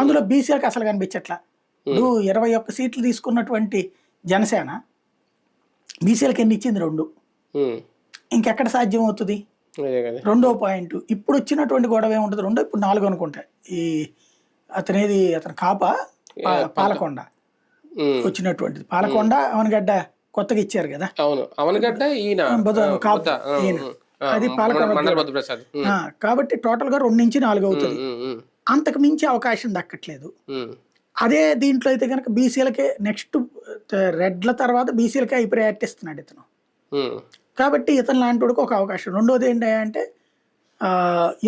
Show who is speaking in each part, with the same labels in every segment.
Speaker 1: అందులో బీసీలకు అసలు కనిపించట్లా. ఇప్పుడు 21 సీట్లు తీసుకున్నటువంటి జనసేన బీసీలకు ఎన్ని ఇచ్చింది? 2. ఇంకెక్కడ సాధ్యం అవుతుంది? రెండో పాయింట్, ఇప్పుడు వచ్చినటువంటి గొడవ ఏముంటుంది? 2 ఇప్పుడు 4 అనుకుంటా. ఈ అతను కాప పాలకొండ వచ్చినటువంటిది. పాలకొండ అవనగడ్డ కొత్తగా ఇచ్చారు కదా. అది పాలకొండ. కాబట్టి టోటల్ గా 2 నుంచి 4 అవుతుంది. అంతకు మించి అవకాశం దక్కట్లేదు. అదే దీంట్లో అయితే కనుక బీసీలకే నెక్స్ట్, రెడ్ల తర్వాత బీసీలకే ప్రయారిటీ ఇస్తున్నాడు ఇతను. కాబట్టి ఇతను లాంటి వాడికి ఒక అవకాశం. రెండోది ఏంటంటే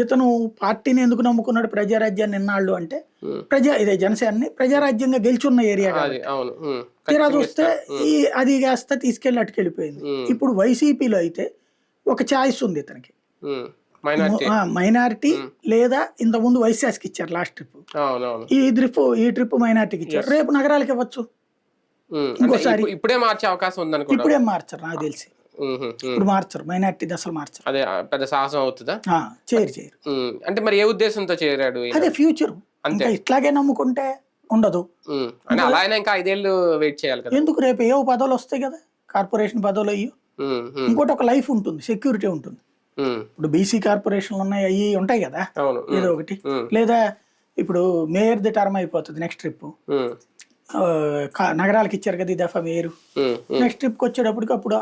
Speaker 1: ఇతను పార్టీని ఎందుకు నమ్ముకున్నాడు ప్రజారాజ్యాన్ని ఎన్నాళ్ళు అంటే, ఇదే జనసేనని ప్రజారాజ్యంగా గెలిచున్న ఏరియా కాబట్టి. తీరా చూస్తే అది కాస్త తీసుకెళ్లి అటుకెళ్ళిపోయింది. ఇప్పుడు వైసీపీలో అయితే ఒక ఛాయిస్ ఉంది ఇతనికి, మైనారిటీ లేదా ఇంతకుముందు వైశాస్కి ఇచ్చారు లాస్ట్ ట్రిప్. ఈ ట్రిప్ మైనారిటీకి ఇచ్చారు. రేపు నగరాలకి ఇవ్వచ్చు ఇంకోసారి.
Speaker 2: ఇప్పుడే మార్చే అవకాశం ఉంది.
Speaker 1: ఇప్పుడేం మార్చరు నాకు తెలిసి. ఇప్పుడు మార్చరు, మైనారిటీ అసలు మార్చరు.
Speaker 2: అదే పెద్ద సాహసం అవుతుందా?
Speaker 1: చేయరు.
Speaker 2: అంటే మరి ఏ ఉద్దేశంతో చేరాడు?
Speaker 1: అదే ఫ్యూచర్. ఇంకా ఇట్లాగే నమ్ముకుంటే ఉండదు.
Speaker 2: అలా అయినా ఇంకా 5 ఏళ్ళు వెయిట్ చేయాలి కదా.
Speaker 1: ఎందుకు? రేపు ఏవో పదవులు వస్తాయి కదా, కార్పొరేషన్ పదవులు అయ్యి. ఇంకోటి ఒక లైఫ్ ఉంటుంది, సెక్యూరిటీ ఉంటుంది. ఇప్పుడు బీసీ కార్పొరేషన్లు ఉన్నాయి, అవి ఉంటాయి కదా ఏదో ఒకటి. లేదా ఇప్పుడు మేయర్ ది టర్మ్ అయిపోతుంది నెక్స్ట్ ట్రిప్. నగరాలకు ఇచ్చారు కదా ఈ దఫా మేయర్. నెక్స్ట్ ట్రిప్కి వచ్చేటప్పటికి అప్పుడు